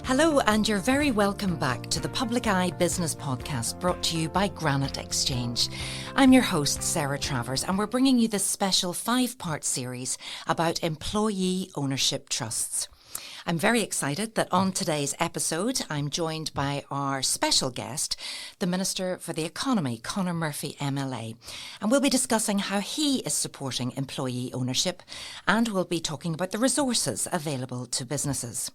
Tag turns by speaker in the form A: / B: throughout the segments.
A: Hello, and you're very welcome back to the Public Eye Business Podcast brought to you by Granite Exchange. I'm your host, Sarah Travers, and we're bringing you this special 5-part series about employee ownership trusts. I'm very excited that on today's episode, I'm joined by our special guest, the Minister for the Economy, Conor Murphy, MLA. And we'll be discussing how he is supporting employee ownership, and we'll be talking about the resources available to businesses.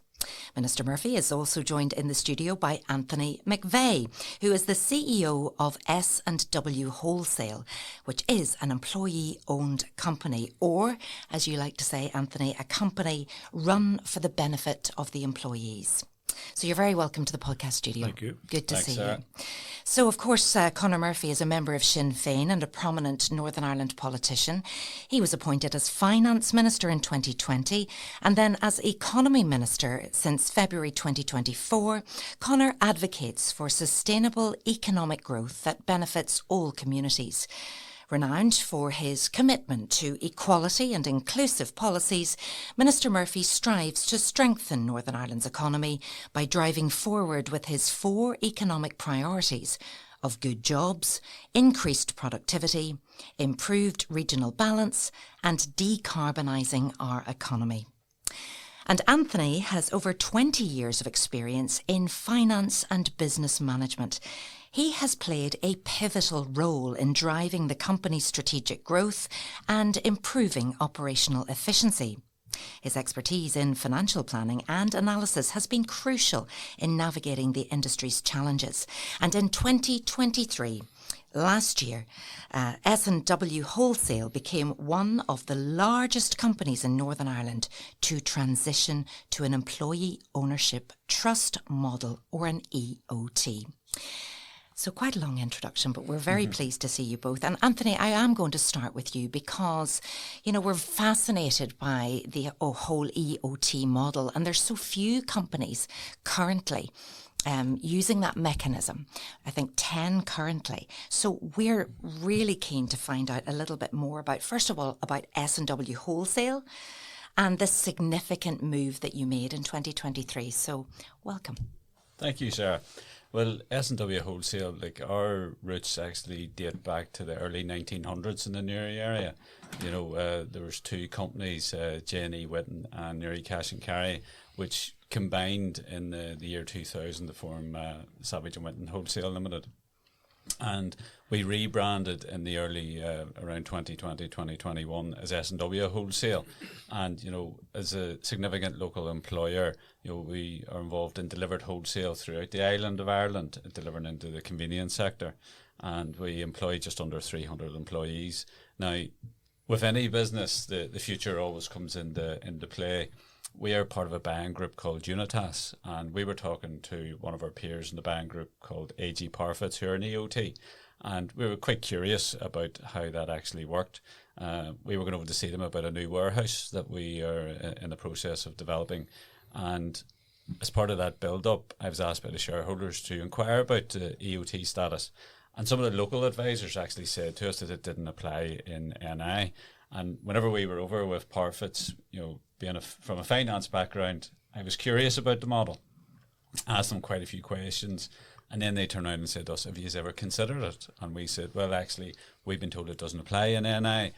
A: Minister Murphy is also joined in the studio by Anthony McVeigh, who is the CEO of S&W Wholesale, which is an employee-owned company, or, as you like to say, Anthony, a company run for the benefit of the employees. So you're very welcome to the podcast studio.
B: Thank you.
A: Good to see
B: Sarah.
A: you. So, of course, Conor Murphy is a member of Sinn Féin and a prominent Northern Ireland politician. He was appointed as Finance Minister in 2020 and then as Economy Minister since February 2024. Conor advocates for sustainable economic growth that benefits all communities. Renowned for his commitment to equality and inclusive policies, Minister Murphy strives to strengthen Northern Ireland's economy by driving forward with his 4 economic priorities of good jobs, increased productivity, improved regional balance, and decarbonising our economy. And Anthony has over 20 years of experience in finance and business management. He has played a pivotal role in driving the company's strategic growth and improving operational efficiency. His expertise in financial planning and analysis has been crucial in navigating the industry's challenges. And in 2023, last year, S&W Wholesale became one of the largest companies in Northern Ireland to transition to an employee ownership trust model, or an EOT. So quite a long introduction, but we're very pleased to see you both. And Anthony, I am going to start with you because, you know, we're fascinated by the whole EOT model, and there's so few companies currently using that mechanism. I think 10 currently. So we're really keen to find out a little bit more about, first of all, about S&W Wholesale and the significant move that you made in 2023. So welcome.
B: Thank you, Sarah. Well, S&W Wholesale, like our roots actually date back to the early 1900s in the Newry area. You know, there was 2 companies, J&E Whitten and Newry Cash and Carry, which combined in the year 2000 to form Savage and Whitten Wholesale Limited. And we rebranded in the early, around 2020, 2021 as S&W Wholesale. And, you know, as a significant local employer, you know, we are involved in delivered wholesale throughout the island of Ireland, delivering into the convenience sector. And we employ just under 300 employees. Now, with any business, the future always comes into play. We are part of a buying group called Unitas, and we were talking to one of our peers in the buying group called AG Parfits, who are an EOT, and we were quite curious about how that actually worked. We were going over to see them about a new warehouse that we are in the process of developing, and as part of that build-up, I was asked by the shareholders to inquire about EOT status, and some of the local advisors actually said to us that it didn't apply in NI. And whenever we were over with Parfits, you know, being from a finance background, I was curious about the model, asked them quite a few questions, and then they turned around and said to us, have you ever considered it? And we said, well, actually, we've been told it doesn't apply in NI.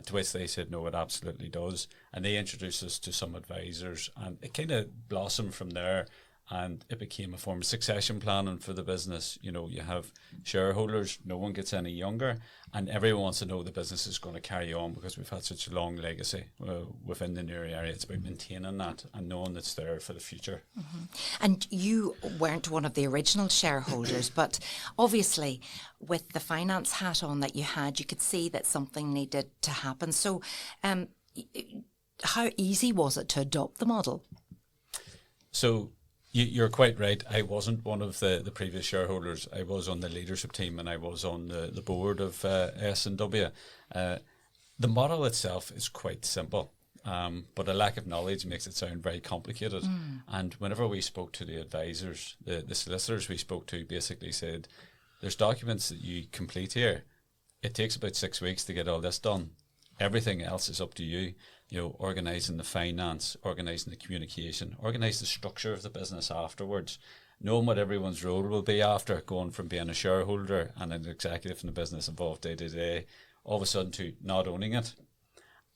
B: To which they said, no, it absolutely does. And they introduced us to some advisors, and it kind of blossomed from there. And it became a form of succession planning for the business. You know, you have shareholders, no one gets any younger, and everyone wants to know the business is going to carry on because we've had such a long legacy within the Newry area. It's about maintaining that and knowing it's there for the future.
A: Mm-hmm. And you weren't one of the original shareholders, but obviously with the finance hat on that you had, you could see that something needed to happen. So how easy was it to adopt the model?
B: So you're quite right. I wasn't one of the previous shareholders. I was on the leadership team and I was on the board of S&W. The model itself is quite simple, but a lack of knowledge makes it sound very complicated. And whenever we spoke to the advisors, the solicitors we spoke to basically said, there's documents that you complete here. It takes about 6 weeks to get all this done. everything else is up to you. You know, organising the finance, organising the communication, organise the structure of the business afterwards, knowing what everyone's role will be after going from being a shareholder and an executive in the business involved day to day, all of a sudden to not owning it.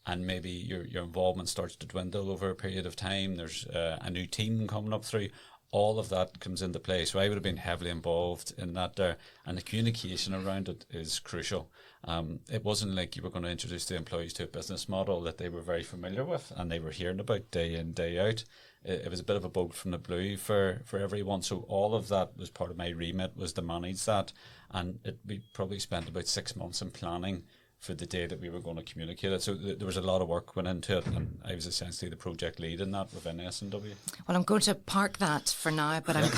B: And maybe your involvement starts to dwindle over a period of time. There's a new team coming up through. All of that comes into play. So I would have been heavily involved in that there. And the communication around it is crucial. It wasn't like you were going to introduce the employees to a business model that they were very familiar with and they were hearing about day in, day out. It was a bit of a boat from the blue for everyone. So all of that was part of my remit, was to manage that. And we probably spent about 6 months in planning for the day that we were going to communicate it. So there was a lot of work went into it, and I was essentially the project lead in that within S&W.
A: Well, I'm going to park that for now, but I'm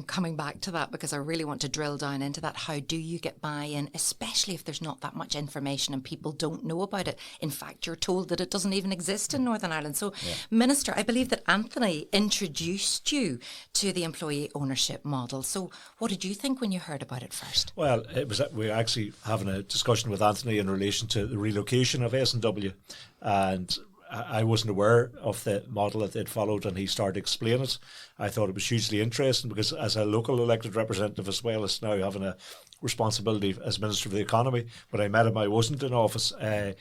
A: coming back to that because I really want to drill down into that. How do you get buy-in, especially if there's not that much information and people don't know about it? In fact, you're told that it doesn't even exist in Northern Ireland. So, Minister, I believe that Anthony introduced you to the employee ownership model. So what did you think when you heard about it first?
C: Well, we were actually having a discussion with Anthony in relation to the relocation of S&W, and I wasn't aware of the model that they'd followed, and he started explaining it. I thought it was hugely interesting because as a local elected representative, as well as now having a responsibility as Minister of the Economy, when I met him I wasn't in office. I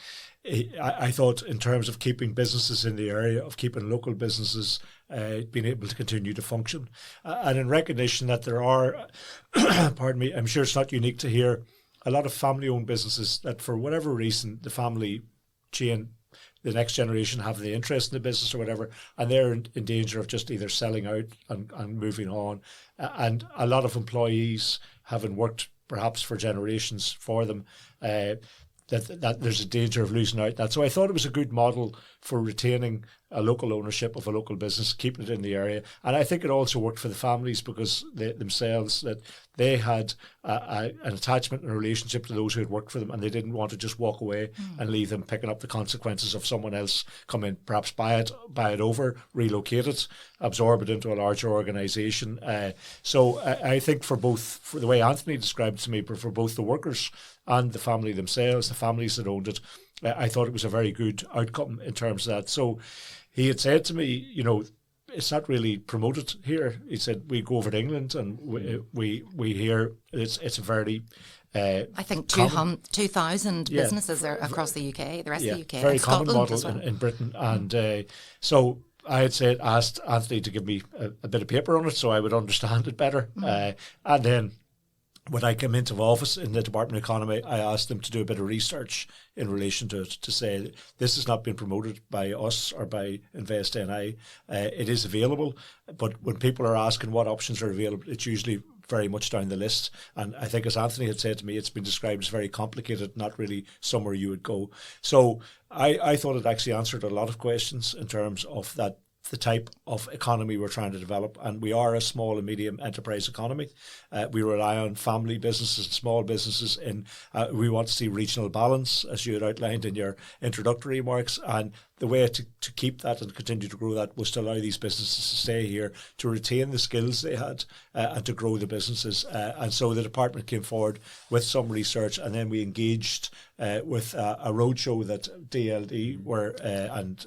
C: thought in terms of keeping businesses in the area, of keeping local businesses being able to continue to function, and in recognition that there are, pardon me, I'm sure it's not unique to here, a lot of family-owned businesses that for whatever reason the family chain, the next generation have the interest in the business or whatever, and they're in danger of just either selling out and moving on. And a lot of employees, having worked perhaps for generations for them, that there's a danger of losing out that. So I thought it was a good model for retaining a local ownership of a local business, keeping it in the area. And I think it also worked for the families because they themselves, that they had an attachment and a relationship to those who had worked for them, and they didn't want to just walk away and leave them picking up the consequences of someone else come in, perhaps buy it over, relocate it, absorb it into a larger organisation. So I think for the way Anthony described it to me, but for both the workers and the family themselves, the families that owned it, I thought it was a very good outcome in terms of that. So he had said to me, you know, it's not really promoted here. He said, we go over to England and we hear it's a very...
A: I think 2,000 businesses are across the UK, the rest of the UK.
C: Very
A: and
C: common
A: Scotland
C: model
A: as well.
C: in Britain. And so I had asked Anthony to give me a bit of paper on it so I would understand it better. And then when I came into office in the Department of Economy, I asked them to do a bit of research in relation to it, to say this has not been promoted by us or by Invest NI. It is available, but when people are asking what options are available, it's usually very much down the list. And I think, as Anthony had said to me, it's been described as very complicated, not really somewhere you would go. So I thought it actually answered a lot of questions in terms of that, the type of economy we're trying to develop. And we are a small and medium enterprise economy. We rely on family businesses and small businesses. We want to see regional balance, as you had outlined in your introductory remarks. And the way to keep that and continue to grow that was to allow these businesses to stay here, to retain the skills they had, and to grow the businesses. And so the department came forward with some research, and then we engaged with a roadshow that DLD were and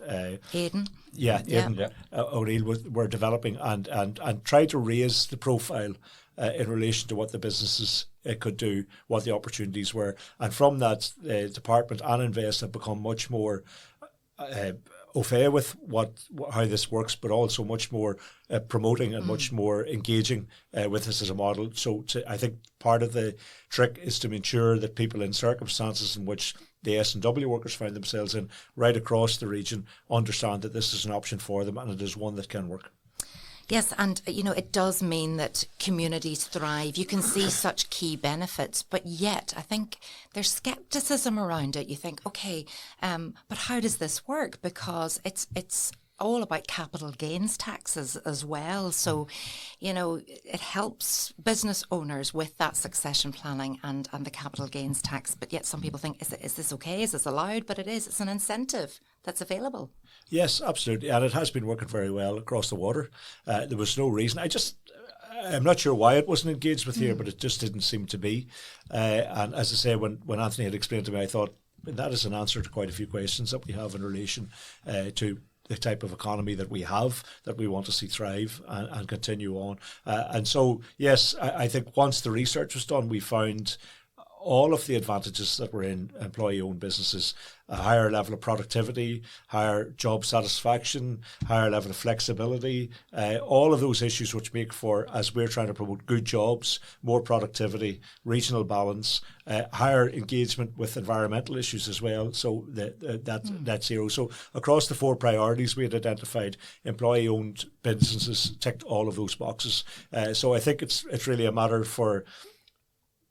A: Aidan.
C: Aidan O'Neill were developing and tried to raise the profile in relation to what the businesses could do, what the opportunities were. And from that, the department and Invest have become much more au fait with how this works, but also much more promoting and much more engaging with this as a model. So I think part of the trick is to ensure that people in circumstances in which the S&W workers find themselves in right across the region understand that this is an option for them and it is one that can work.
A: Yes, and it does mean that communities thrive. You can see such key benefits, but yet I think there's scepticism around it. You think, okay, but how does this work? Because it's all about capital gains taxes as well. So, it helps business owners with that succession planning and the capital gains tax. But yet some people think, is this okay? Is this allowed? But it is. It's an incentive that's available.
C: Yes, absolutely. And it has been working very well across the water. There was no reason. I'm not sure why it wasn't engaged with here, but it just didn't seem to be. And as I say, when Anthony had explained to me, I thought And that is an answer to quite a few questions that we have in relation to the type of economy that we have, that we want to see thrive and continue on. And so, yes, I think once the research was done, we found all of the advantages that were in employee-owned businesses: a higher level of productivity, higher job satisfaction, higher level of flexibility, all of those issues which make for, as we're trying to promote, good jobs, more productivity, regional balance, higher engagement with environmental issues as well. So that's net zero. So across the 4 priorities we had identified, employee-owned businesses ticked all of those boxes. So I think it's really a matter for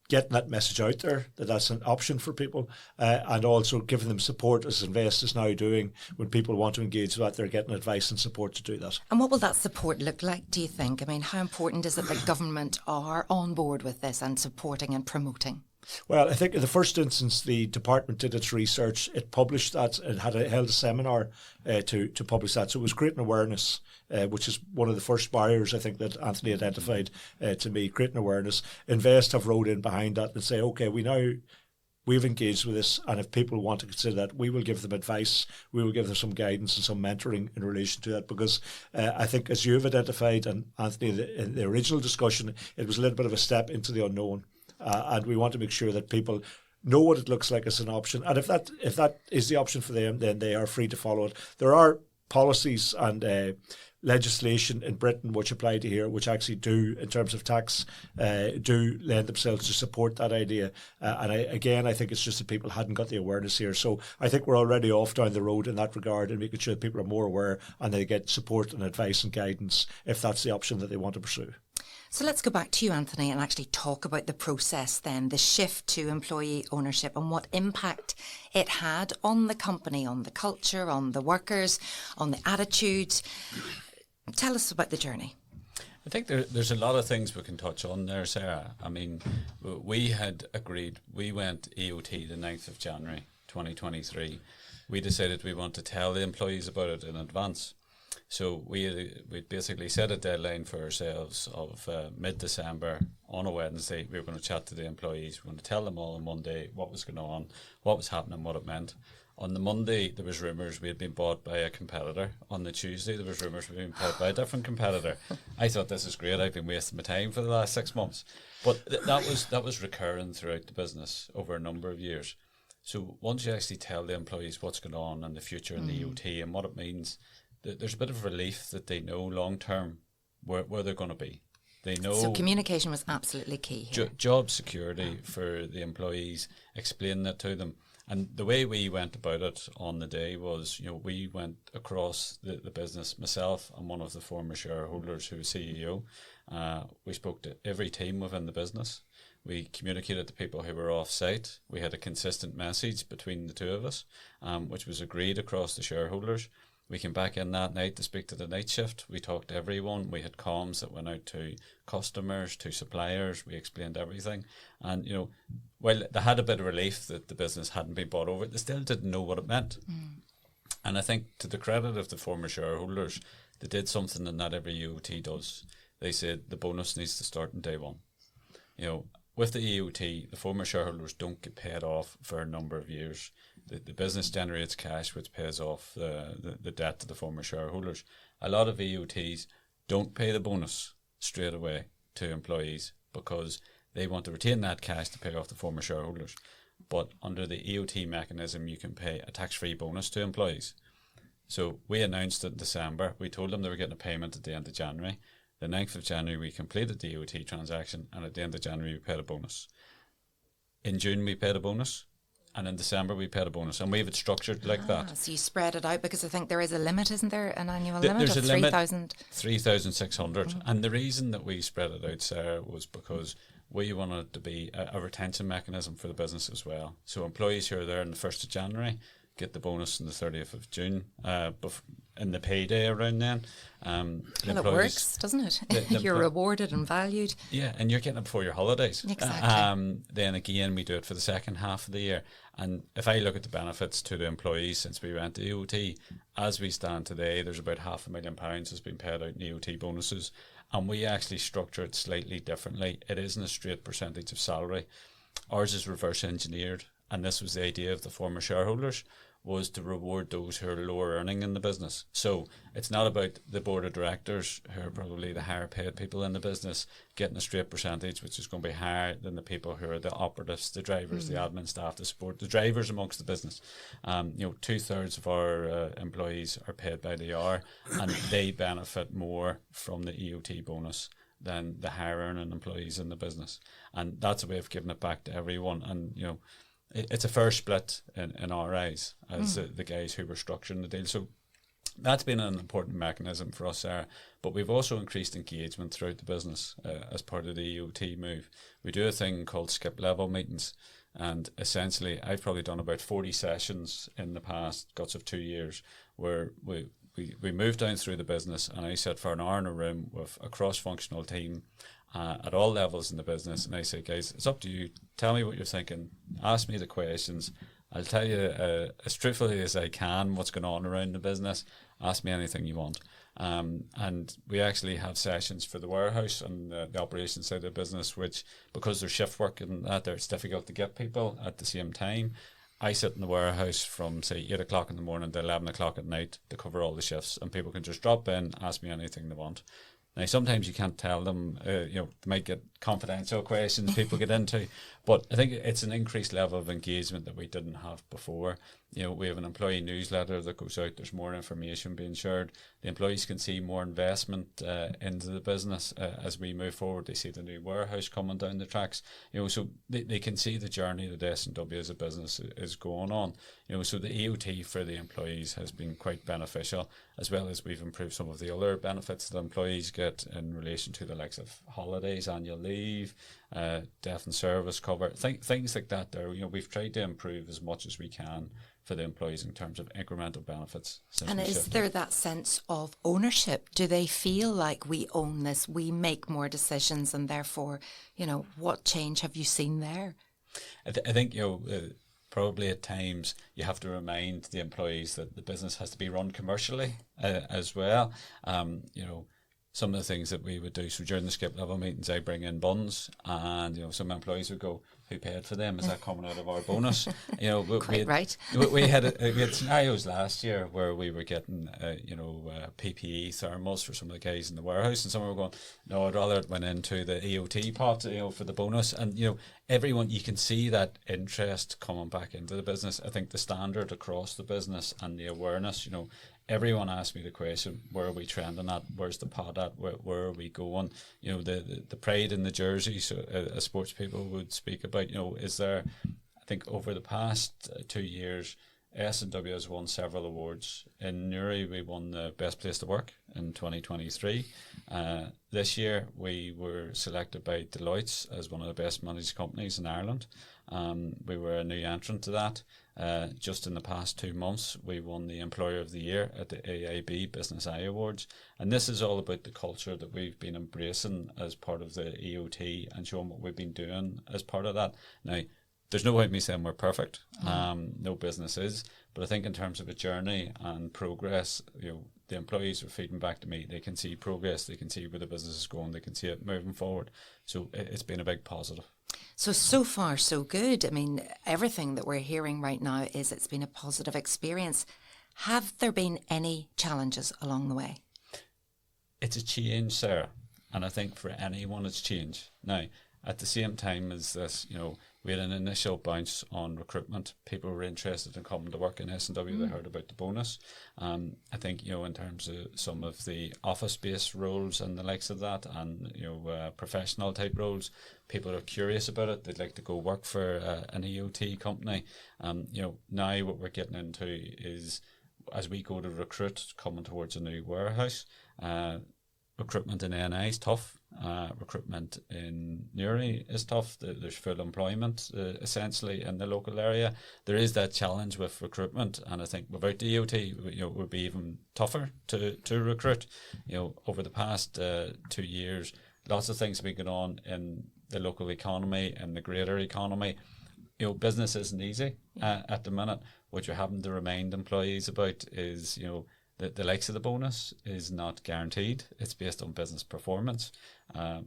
C: getting that message out there, that that's an option for people, and also giving them support, as Invest is now doing. When people want to engage with that, they're getting advice and support to do that.
A: And what will that support look like, do you think? I mean, how important is it that government are on board with this and supporting and promoting?
C: Well, I think in the first instance, the department did its research. It published that. It held a seminar to publish that. So it was creating awareness, which is one of the first barriers, I think, that Anthony identified to me, creating awareness. Invest have rode in behind that and say, OK, we've engaged with this, and if people want to consider that, we will give them advice, we will give them some guidance and some mentoring in relation to that, because I think, as you've identified, and Anthony, in the original discussion, it was a little bit of a step into the unknown. And we want to make sure that people know what it looks like as an option. And if that is the option for them, then they are free to follow it. There are policies and legislation in Britain which apply to here, which actually do, in terms of tax, do lend themselves to support that idea. I think it's just that people hadn't got the awareness here. So I think we're already off down the road in that regard, and making sure that people are more aware and they get support and advice and guidance if that's the option that they want to pursue.
A: So let's go back to you, Anthony, and actually talk about the process then, the shift to employee ownership and what impact it had on the company, on the culture, on the workers, on the attitude. Tell us about the journey.
B: I think there's a lot of things we can touch on there, Sarah. I mean, we had agreed, we went EOT the 9th of January 2023. We decided we want to tell the employees about it in advance. So we basically set a deadline for ourselves of mid-December. On a Wednesday, we were going to chat to the employees. We were going to tell them all on Monday what was going on, what was happening, what it meant. On the Monday, there was rumours we had been bought by a competitor. On the Tuesday, there was rumours we had been bought by a different competitor. I thought, this is great. I've been wasting my time for the last 6 months. But that was recurring throughout the business over a number of years. So once you actually tell the employees what's going on and the future in the EOT and what it means, there's a bit of relief that they know long term where they're going to be. They know. So
A: communication was absolutely key here.
B: Job security for the employees, explain that to them. And the way we went about it on the day was, we went across the business, myself and one of the former shareholders who was CEO. We spoke to every team within the business. We communicated to people who were off-site. We had a consistent message between the two of us, which was agreed across the shareholders. We came back in that night to speak to the night shift. We talked to everyone. We had comms that went out to customers, to suppliers. We explained everything. And, while they had a bit of relief that the business hadn't been bought over, they still didn't know what it meant. And I think, to the credit of the former shareholders, they did something that not every EOT does. They said the bonus needs to start on day one. With the EOT, the former shareholders don't get paid off for a number of years. The business generates cash, which pays off the debt to the former shareholders. A lot of EOTs don't pay the bonus straight away to employees because they want to retain that cash to pay off the former shareholders. But under the EOT mechanism, you can pay a tax-free bonus to employees. So we announced it in December. We told them they were getting a payment at the end of January. The 9th of January, we completed the EOT transaction, and at the end of January, we paid a bonus. In June, we paid a bonus, and in December, we paid a bonus, and we have it structured like that.
A: So you spread it out, because I think there is a limit, isn't there? An annual limit of
B: 3,000? 3,600. And the reason that we spread it out, Sarah, was because we wanted to be a retention mechanism for the business as well. So employees who are there on the 1st of January get the bonus on the 30th of June, in the payday around then.
A: Well, it works, doesn't it? You're rewarded and valued.
B: Yeah, and you're getting it before your holidays.
A: Exactly.
B: Then again, we do it for the second half of the year. And if I look at the benefits to the employees since we went to EOT, as we stand today, there's about £500,000 has been paid out in EOT bonuses. And we actually structure it slightly differently. It isn't a straight percentage of salary. Ours is reverse engineered. and this was the idea of the former shareholders, was to reward those who are lower earning in the business. So it's not about the board of directors, who are probably the higher paid people in the business, getting a straight percentage, which is going to be higher than the people who are the operatives, the drivers, the admin staff, the support, the drivers amongst the business. 2/3 of our employees are paid by the hour, and they benefit more from the EOT bonus than the higher earning employees in the business. And that's a way of giving it back to everyone. And, it's a fair split in our eyes as the guys who were structuring the deal. So that's been an important mechanism for us there. But we've also increased engagement throughout the business as part of the EOT move. We do a thing called skip level meetings. And essentially, I've probably done about 40 sessions in the past guts of 2 years where we moved down through the business, and I sat for an hour in a room with a cross-functional team at all levels in the business, and I say, guys, it's up to you. Tell me what you're thinking. Ask me the questions. I'll tell you as truthfully as I can what's going on around the business. Ask me anything you want. And we actually have sessions for the warehouse and the operations side of the business, which, because there's shift work and that, it's difficult to get people at the same time. I sit in the warehouse from, say, 8 o'clock in the morning to 11 o'clock at night to cover all the shifts, and people can just drop in, ask me anything they want. Now, sometimes you can't tell them, they might get confidential questions people get into, but I think it's an increased level of engagement that we didn't have before. We have an employee newsletter that goes out. There's more information being shared. The employees can see more investment into the business as we move forward. They see the new warehouse coming down the tracks. So they can see the journey that S&W as a business is going on. So the EOT for the employees has been quite beneficial, as well as we've improved some of the other benefits that employees get in relation to the likes of holidays, annual leave, death and service cover, things like that. There, we've tried to improve as much as we can for the employees in terms of incremental benefits.
A: And is there that sense of ownership? Do they feel like we own this, we make more decisions, and therefore, what change have you seen there?
B: I think, probably at times you have to remind the employees that the business has to be run commercially as well. Some of the things that we would do, so during the skip level meetings, I bring in buns, and some employees would go, "Who paid for them? Is that coming out of our bonus?"
A: Right.
B: We had scenarios last year where we were getting PPE thermals for some of the guys in the warehouse, and some were going, "No, I'd rather it went into the EOT pot, for the bonus." And everyone, you can see that interest coming back into the business. I think the standard across the business and the awareness, everyone asked me the question, where are we trending at? Where's the pod at? Where are we going? The pride in the jerseys, as sports people would speak about, is there, I think over the past 2 years, S&W has won several awards. In Newry, we won the Best Place to Work in 2023. This year, we were selected by Deloitte as one of the best managed companies in Ireland. We were a new entrant to that. Just in the past 2 months, we won the Employer of the Year at the AIB Business Eye Awards. And this is all about the culture that we've been embracing as part of the EOT and showing what we've been doing as part of that. Now, there's no way me saying we're perfect. No business is. But I think in terms of a journey and progress, the employees are feeding back to me. They can see progress. They can see where the business is going. They can see it moving forward. So it's been a big positive.
A: So far, so good. I mean, everything that we're hearing right now is it's been a positive experience. Have there been any challenges along the way?
B: It's a change, Sarah. And I think for anyone, it's change. Now, at the same time as this, we had an initial bounce on recruitment. People were interested in coming to work in S&W. They heard about the bonus. I think, in terms of some of the office-based roles and the likes of that, and, professional type roles, people are curious about it. They'd like to go work for an EOT company. Now what we're getting into is, as we go to recruit, coming towards a new warehouse, recruitment in NI is tough. Recruitment in Newry is tough. There's full employment essentially in the local area. There is that challenge with recruitment, and I think without the EOT, it would be even tougher to recruit. Over the past 2 years, lots of things have been going on in the local economy and the greater economy. Business isn't easy at the minute. What you're having to remind employees about is, the likes of the bonus is not guaranteed. It's based on business performance. I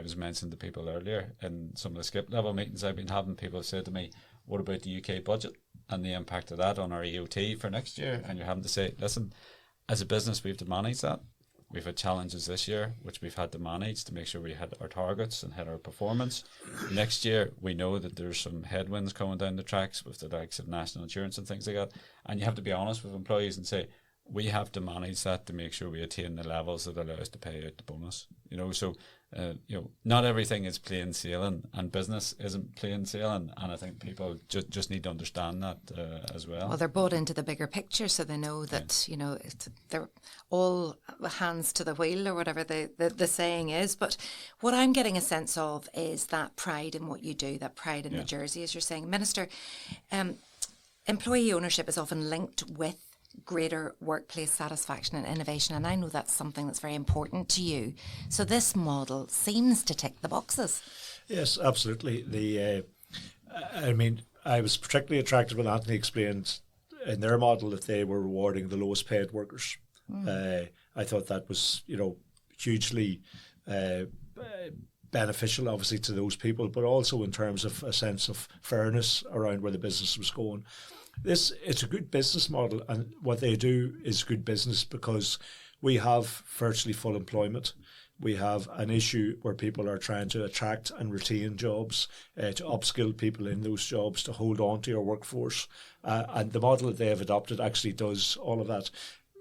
B: was mentioning to people earlier in some of the skip level meetings I've been having, people have said to me, what about the UK budget and the impact of that on our EOT for next year? And you're having to say, listen, as a business, we have to manage that. We've had challenges this year, which we've had to manage to make sure we hit our targets and hit our performance. Next year, we know that there's some headwinds coming down the tracks with the likes of national insurance and things like that. And you have to be honest with employees and say, we have to manage that to make sure we attain the levels that allow us to pay out the bonus. So not everything is plain sailing, and business isn't plain sailing. And I think people just need to understand that as well.
A: Well, they're bought into the bigger picture, so they know that they're all hands to the wheel, or whatever the saying is. But what I'm getting a sense of is that pride in what you do, that pride in the jersey, as you're saying, Minister. Employee ownership is often linked with greater workplace satisfaction and innovation, and I know that's something that's very important to you. So this model seems to tick the boxes. Yes,
C: absolutely. I was particularly attracted when Anthony explained in their model that they were rewarding the lowest paid workers. I thought that was, hugely beneficial, obviously, to those people, but also in terms of a sense of fairness around where the business was going. It's a good business model, and what they do is good business because we have virtually full employment. We have an issue where people are trying to attract and retain jobs, to upskill people in those jobs, to hold on to your workforce. And the model that they have adopted actually does all of that.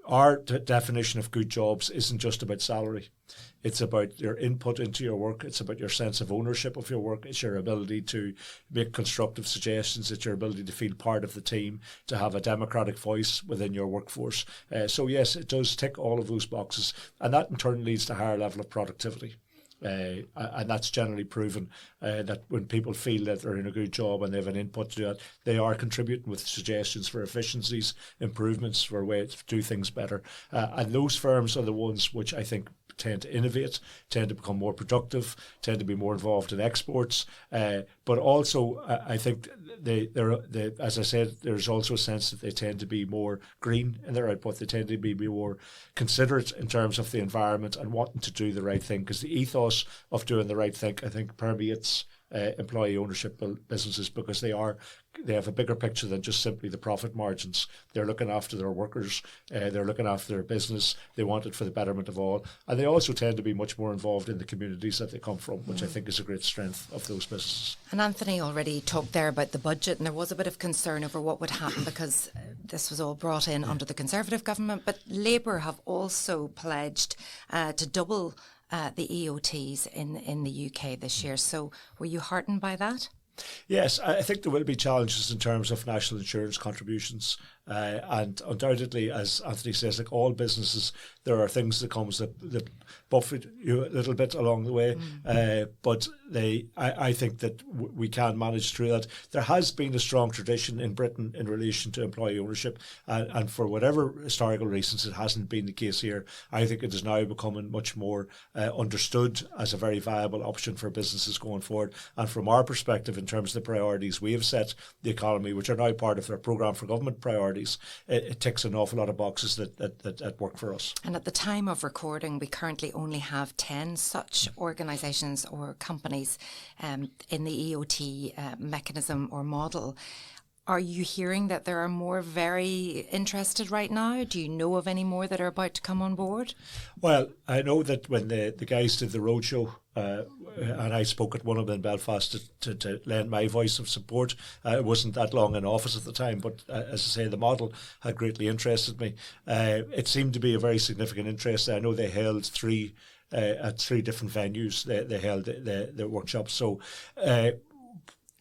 C: Our definition of good jobs isn't just about salary. It's about your input into your work. It's about your sense of ownership of your work. It's your ability to make constructive suggestions. It's your ability to feel part of the team, to have a democratic voice within your workforce. So yes, it does tick all of those boxes. And that in turn leads to a higher level of productivity. And that's generally proven that when people feel that they're in a good job and they have an input to that, they are contributing with suggestions for efficiencies, improvements, for ways to do things better. And those firms are the ones which I think tend to innovate, tend to become more productive, tend to be more involved in exports. But also, I think they're, as I said, there's also a sense that they tend to be more green in their output. They tend to be more considerate in terms of the environment and wanting to do the right thing, because the ethos of doing the right thing, I think, permeates employee ownership businesses, because they have a bigger picture than just simply the profit margins. They're looking after their workers, they're looking after their business, they want it for the betterment of all, and they also tend to be much more involved in the communities that they come from, which I think is a great strength of those businesses.
A: And Anthony already talked there about the budget, and there was a bit of concern over what would happen because this was all brought in under the Conservative government, but Labour have also pledged to double the EOTs in the UK this year. So were you heartened by that?
C: Yes, I think there will be challenges in terms of national insurance contributions. And undoubtedly, as Anthony says, like all businesses, there are things that comes that buffet you a little bit along the way. But I think that we can manage through that. There has been a strong tradition in Britain in relation to employee ownership, and for whatever historical reasons, it hasn't been the case here. I think it is now becoming much more understood as a very viable option for businesses going forward. And from our perspective, in terms of the priorities we have set the economy, which are now part of their programme for government priorities, it ticks an awful lot of boxes that work for us.
A: And at the time of recording, we currently only have 10 such organisations or companies in the EOT mechanism or model. Are you hearing that there are more very interested right now? Do you know of any more that are about to come on board?
C: Well, I know that when the guys did the roadshow, and I spoke at one of them in Belfast to lend my voice of support. It wasn't that long in office at the time, but as I say, the model had greatly interested me. It seemed to be a very significant interest. I know they held at three different venues. They held the workshops. So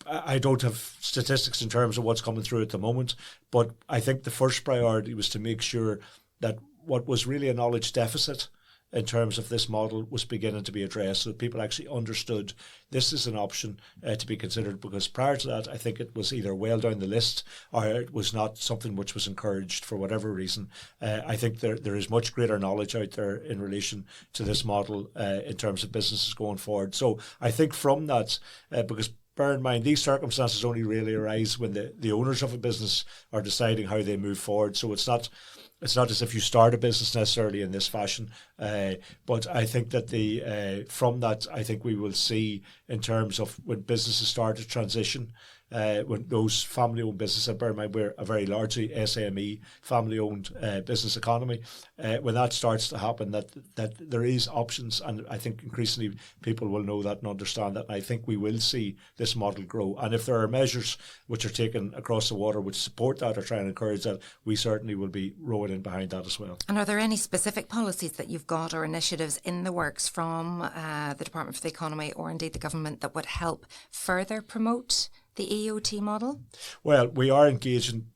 C: I don't have statistics in terms of what's coming through at the moment, but I think the first priority was to make sure that what was really a knowledge deficit in terms of this model was beginning to be addressed, so that people actually understood this is an option to be considered, because prior to that, I think it was either well down the list or it was not something which was encouraged for whatever reason. I think there is much greater knowledge out there in relation to this model in terms of businesses going forward. So I think from that, because bear in mind, these circumstances only really arise when the owners of a business are deciding how they move forward. So it's not as if you start a business necessarily in this fashion, but I think that from that, I think we will see in terms of when businesses start to transition when those family-owned businesses, bear in mind we're a very largely SME, family-owned business economy, when that starts to happen, that there is options, and I think increasingly people will know that and understand that, and I think we will see this model grow. And if there are measures which are taken across the water which support that or try and encourage that, we certainly will be rowing in behind that as well.
A: And are there any specific policies that you've got or initiatives in the works from the Department for the Economy or indeed the government that would help further promote the EOT model?
C: Well, we are engaging.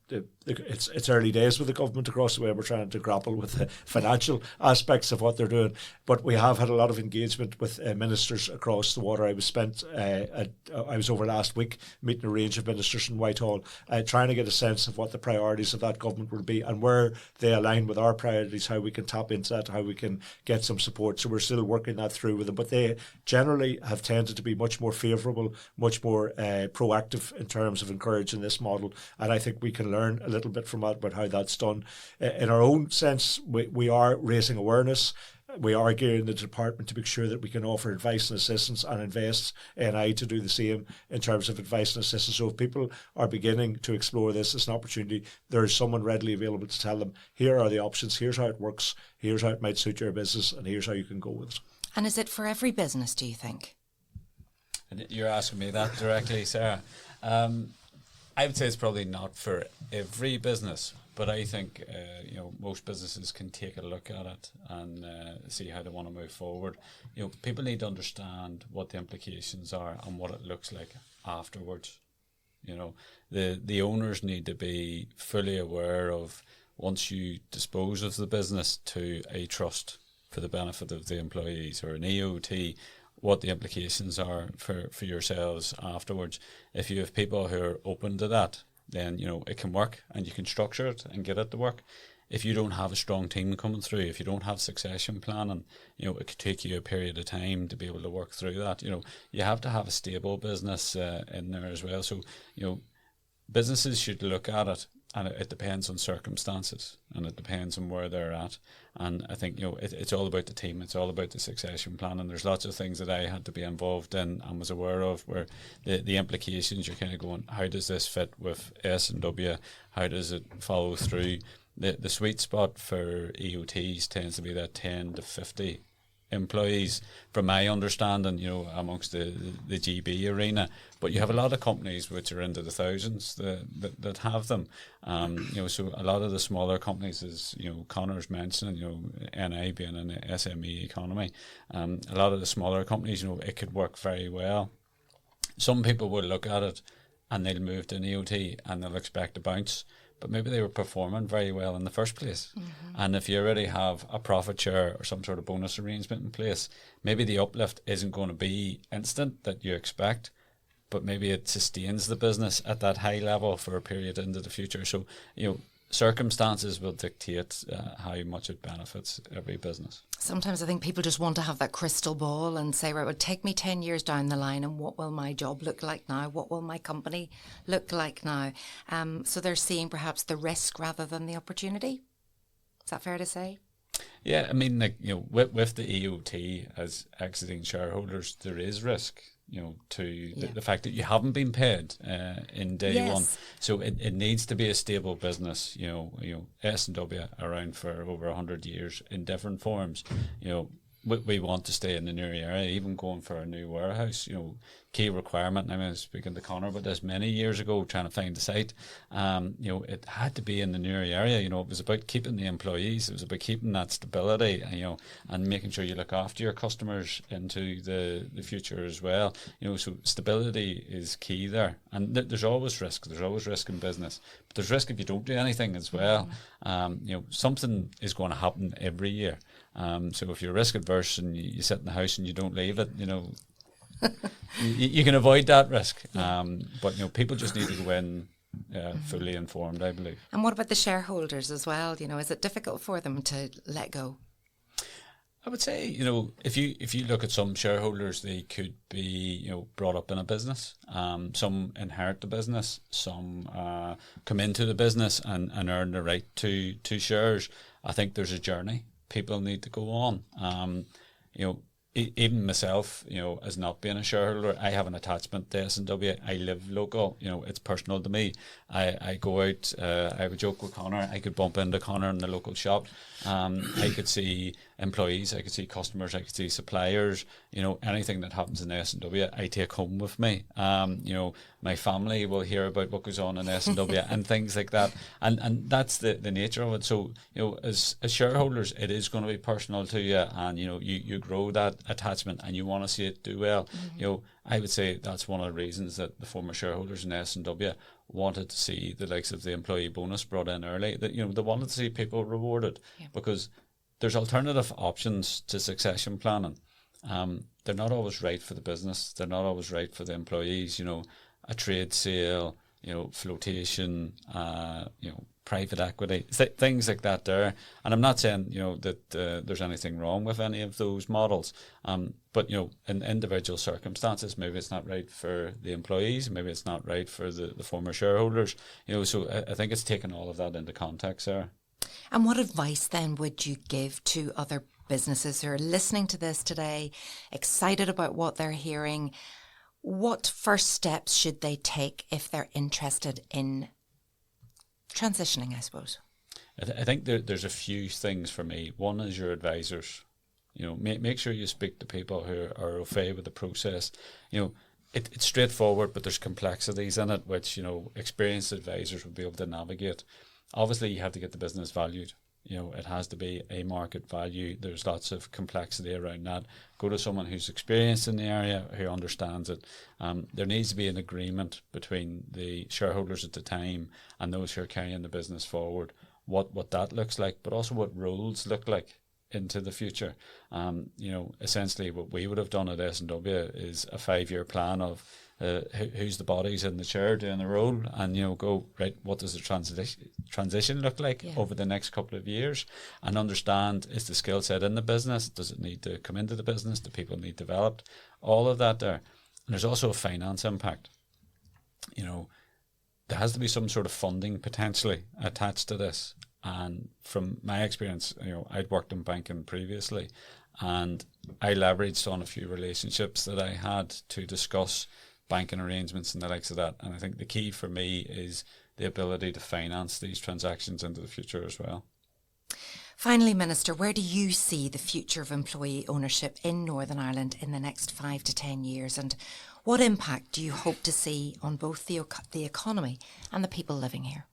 C: It's early days with the government across the way. We're trying to grapple with the financial aspects of what they're doing, but we have had a lot of engagement with ministers across the water. I was over last week meeting a range of ministers in Whitehall, trying to get a sense of what the priorities of that government will be and where they align with our priorities, how we can tap into that, how we can get some support. So we're still working that through with them, but they generally have tended to be much more favourable, much more proactive in terms of encouraging this model, and I think we can learn a little bit from that about how that's done. In our own sense, we are raising awareness. We are gearing the department to make sure that we can offer advice and assistance and invest NI to do the same in terms of advice and assistance. So if people are beginning to explore this as an opportunity, there is someone readily available to tell them, here are the options, here's how it works, here's how it might suit your business, and here's how you can go with it.
A: And is it for every business, do you think?
B: You're asking me that directly, Sarah. I would say it's probably not for every business, but I think most businesses can take a look at it and see how they want to move forward. People need to understand what the implications are and what it looks like afterwards. The owners need to be fully aware of, once you dispose of the business to a trust for the benefit of the employees or an EOT, what the implications are for yourselves afterwards. If you have people who are open to that, then it can work and you can structure it and get it to work. If you don't have a strong team coming through, if you don't have succession planning, it could take you a period of time to be able to work through that. You have to have a stable business in there as well. So businesses should look at it, and it depends on circumstances and it depends on where they're at. And I think it's all about the team, it's all about the succession plan, and there's lots of things that I had to be involved in and was aware of where the implications, you're kind of going, how does this fit with S&W, how does it follow through? The sweet spot for EOTs tends to be that 10 to 50 employees, from my understanding, amongst the GB arena. But you have a lot of companies which are into the thousands that have them. So a lot of the smaller companies, as Conor's mentioning, NI being an SME economy, a lot of the smaller companies, it could work very well. Some people will look at it and they'll move to an EOT and they'll expect a bounce, but maybe they were performing very well in the first place. Mm-hmm. And if you already have a profit share or some sort of bonus arrangement in place, maybe the uplift isn't going to be instant that you expect, but maybe it sustains the business at that high level for a period into the future. So, circumstances will dictate how much it benefits every business.
A: Sometimes I think people just want to have that crystal ball and say, right, well, take me 10 years down the line and what will my job look like now? What will my company look like now? So they're seeing perhaps the risk rather than the opportunity. Is that fair to say?
B: Yeah, I mean, with the EOT as exiting shareholders, there is risk. To the fact that you haven't been paid in day one. So it needs to be a stable business. S&W around for over 100 years in different forms. We want to stay in the Newry area, even going for a new warehouse. Key requirement, and I was speaking to Conor about this many years ago, trying to find the site. It had to be in the Newry area. It was about keeping the employees. It was about keeping that stability, and making sure you look after your customers into the future as well. So stability is key there. And there's always risk. There's always risk in business. But there's risk if you don't do anything as well. Something is going to happen every year. So if you're risk adverse and you sit in the house and you don't leave it, you can avoid that risk. But people just need to go in fully informed, I believe.
A: And what about the shareholders as well? Is it difficult for them to let go?
B: I would say, if you look at some shareholders, they could be, brought up in a business. Some inherit the business. Some come into the business and earn the right to shares. I think there's a journey people need to go on. even myself, as not being a shareholder, I have an attachment to S&W. I live local, it's personal to me. I go out, I have a joke with Conor, I could bump into Conor in the local shop. I could see employees, I could see customers, I could see suppliers, anything that happens in S&W, I take home with me. My family will hear about what goes on in S&W and things like that. And that's the nature of it. So, as shareholders, it is going to be personal to you, and, you grow that attachment and you want to see it do well. Mm-hmm. I would say that's one of the reasons that the former shareholders in S&W wanted to see the likes of the employee bonus brought in early. That they wanted to see people rewarded, because there's alternative options to succession planning. They're not always right for the business. They're not always right for the employees. A trade sale, flotation, private equity, things like that there. And I'm not saying, that there's anything wrong with any of those models. But, in individual circumstances, maybe it's not right for the employees, maybe it's not right for the former shareholders. So I think it's taken all of that into context there.
A: And what advice then would you give to other businesses who are listening to this today, excited about what they're hearing? What first steps should they take if they're interested in transitioning, I suppose?
B: I think there's a few things for me. One is your advisors. Make sure you speak to people who are au fait with the process. It's straightforward, but there's complexities in it, which, experienced advisors will be able to navigate. Obviously, you have to get the business valued. It has to be a market value. There's lots of complexity around that. Go to someone who's experienced in the area, who understands it. There needs to be an agreement between the shareholders at the time and those who are carrying the business forward, what that looks like, but also what roles look like into the future. Essentially what we would have done at S&W is a 5-year plan of who's the bodies in the chair doing the role, and go right, what does the transition look like over the next couple of years, and understand, is the skill set in the business, does it need to come into the business, do people need developed, all of that there. And there's also a finance impact. There has to be some sort of funding potentially attached to this. And from my experience, I'd worked in banking previously, and I leveraged on a few relationships that I had to discuss banking arrangements and the likes of that. And I think the key for me is the ability to finance these transactions into the future as well.
A: Finally, Minister, where do you see the future of employee ownership in Northern Ireland in the next 5 to 10 years? And what impact do you hope to see on both the economy and the people living here?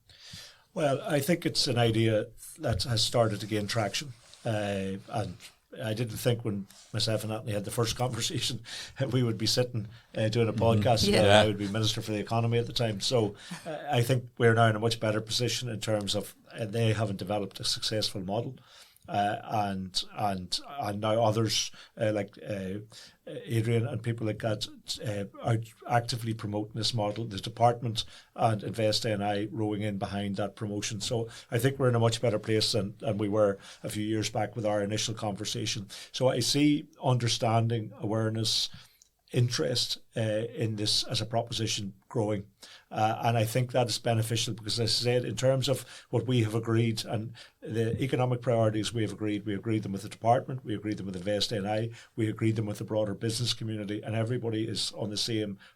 C: Well, I think it's an idea that has started to gain traction. And I didn't think when myself and Anthony had the first conversation we would be sitting doing a podcast. I would be Minister for the Economy at the time. So I think we're now in a much better position in terms of they haven't developed a successful model. And now others like Adrian and people like that are actively promoting this model. The department and Invest NI rowing in behind that promotion. So I think we're in a much better place than we were a few years back with our initial conversation. So I see understanding, awareness, interest in this as a proposition growing. And I think that is beneficial because, as I said, in terms of what we have agreed and the economic priorities we agreed them with the department, we agreed them with Invest NI, we agreed them with the broader business community, and everybody is on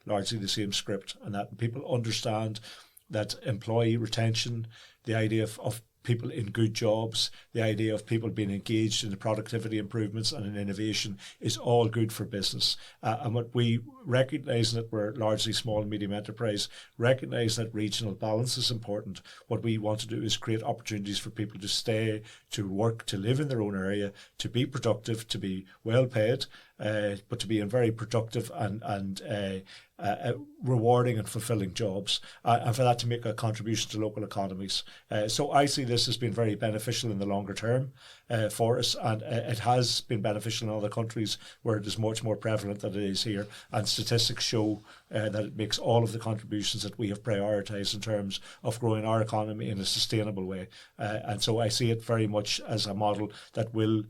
C: largely the same script, and that people understand that employee retention, the idea of people in good jobs, the idea of people being engaged in the productivity improvements and in innovation is all good for business. And what we recognise that we're largely small and medium enterprise, recognise that regional balance is important. What we want to do is create opportunities for people to stay, to work, to live in their own area, to be productive, to be well paid, but to be in very productive and rewarding and fulfilling jobs, and for that to make a contribution to local economies. So I see this as being very beneficial in the longer term for us, and it has been beneficial in other countries where it is much more prevalent than it is here. And statistics show that it makes all of the contributions that we have prioritised in terms of growing our economy in a sustainable way. And so I see it very much as a model that will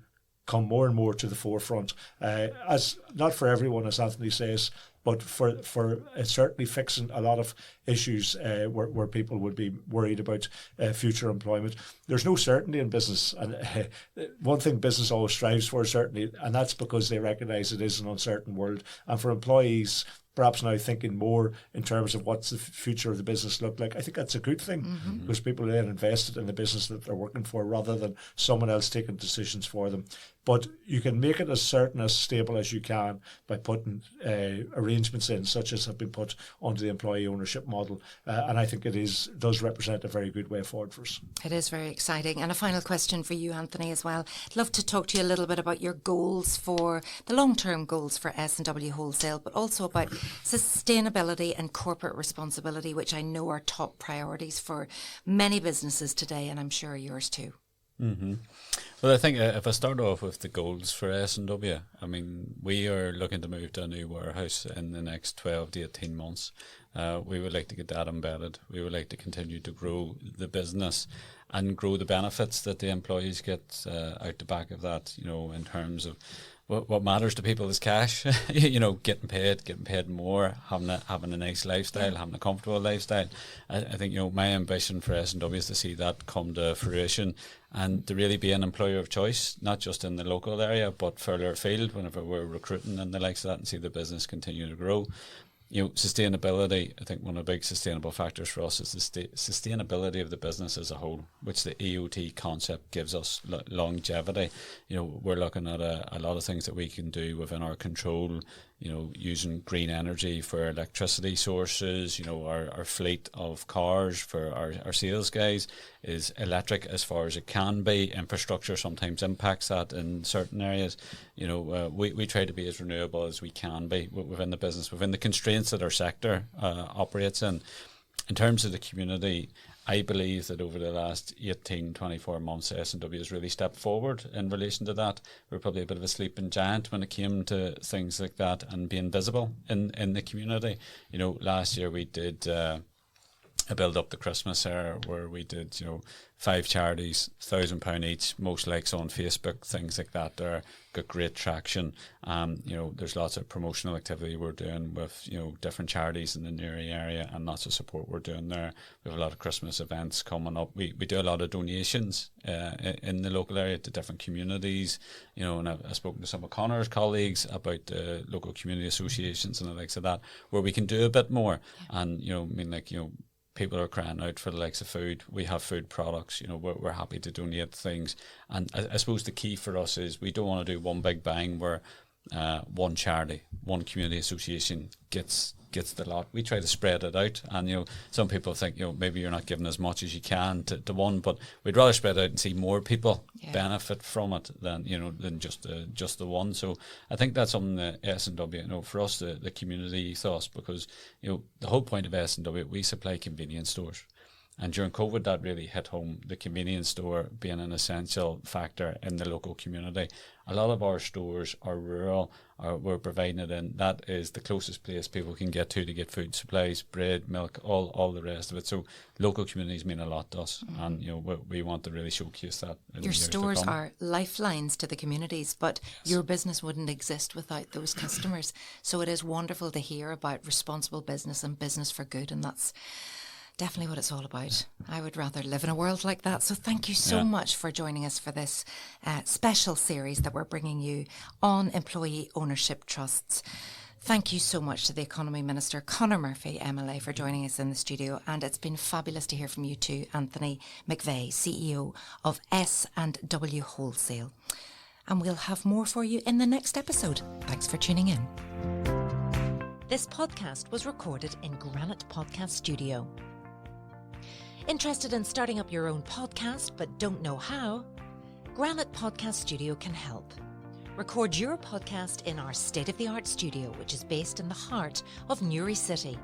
C: come more and more to the forefront, as not for everyone, as Anthony says, but for certainly fixing a lot of issues where people would be worried about future employment. There's no certainty in business, and one thing business always strives for is certainty, and that's because they recognise it is an uncertain world. And for employees, perhaps now thinking more in terms of what's the future of the business look like, I think that's a good thing, because people are then invested in the business that they're working for rather than someone else taking decisions for them. But you can make it as certain, as stable as you can by putting arrangements in, such as have been put onto the employee ownership model. And I think it does represent a very good way forward for us.
A: It is very exciting. And a final question for you, Anthony, as well. I'd love to talk to you a little bit about your goals for the long-term goals for S&W Wholesale, but also about sustainability and corporate responsibility, which I know are top priorities for many businesses today, and I'm sure yours too.
B: Mm-hmm. Well, I think if I start off with the goals for S&W, I mean, we are looking to move to a new warehouse in the next 12 to 18 months. We would like to get that embedded. We would like to continue to grow the business and grow the benefits that the employees get out the back of that, in terms of what matters to people is cash, getting paid more, having a nice lifestyle, having a comfortable lifestyle. I think, my ambition for S&W is to see that come to fruition and to really be an employer of choice, not just in the local area, but further afield whenever we're recruiting and the likes of that, and see the business continue to grow. Sustainability, I think one of the big sustainable factors for us is the sustainability of the business as a whole, which the EOT concept gives us longevity. We're looking at a lot of things that we can do within our control, using green energy for electricity sources. Our fleet of cars for our sales guys is electric as far as it can be. Infrastructure sometimes impacts that in certain areas. We try to be as renewable as we can be within the business, within the constraints that our sector operates in. In terms of the community, I believe that over the last 18, 24 months, S&W has really stepped forward in relation to that. We're probably a bit of a sleeping giant when it came to things like that and being visible in the community. Last year we did a build up to Christmas era where we did, 5 charities, £1,000 each, most likes on Facebook, things like that. There got great traction. There's lots of promotional activity we're doing with, different charities in the Newry area, and lots of support we're doing there. We have a lot of Christmas events coming up. We do a lot of donations in the local area to different communities, and I've spoken to some of Conor's colleagues about the local community associations and the likes of that, where we can do a bit more. And, people are crying out for the likes of food. We have food products, we're happy to donate things. And I suppose the key for us is we don't want to do one big bang where one charity, one community association gets the lot. We try to spread it out, and some people think maybe you're not giving as much as you can to one, but we'd rather spread out and see more people benefit from it than just the one. So I think that's something that S&W, for us, the community ethos, because the whole point of S&W, we supply convenience stores. And during COVID, that really hit home, the convenience store being an essential factor in the local community. A lot of our stores are rural, we're providing it in. That is the closest place people can get to get food supplies, bread, milk, all the rest of it. So local communities mean a lot to us, and we want to really showcase that.
A: Your stores are lifelines to the communities, but your business wouldn't exist without those customers. So it is wonderful to hear about responsible business and business for good, and that's definitely what it's all about. I would rather live in a world like that. So thank you so much for joining us for this special series that we're bringing you on employee ownership trusts. Thank you so much to the Economy Minister, Conor Murphy, MLA, for joining us in the studio. And it's been fabulous to hear from you too, Anthony McVeigh, CEO of S&W Wholesale. And we'll have more for you in the next episode. Thanks for tuning in. This podcast was recorded in Granite Podcast Studio. Interested in starting up your own podcast but don't know how? Granite Podcast Studio can help. Record your podcast in our state-of-the-art studio, which is based in the heart of Newry City.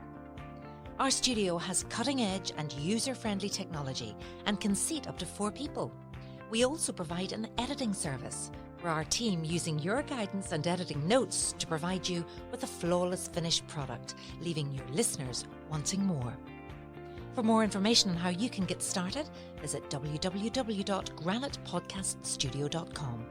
A: Our studio has cutting-edge and user-friendly technology and can seat up to 4 people. We also provide an editing service where our team, using your guidance and editing notes, to provide you with a flawless finished product, leaving your listeners wanting more. For more information on how you can get started, visit www.granitepodcaststudio.com.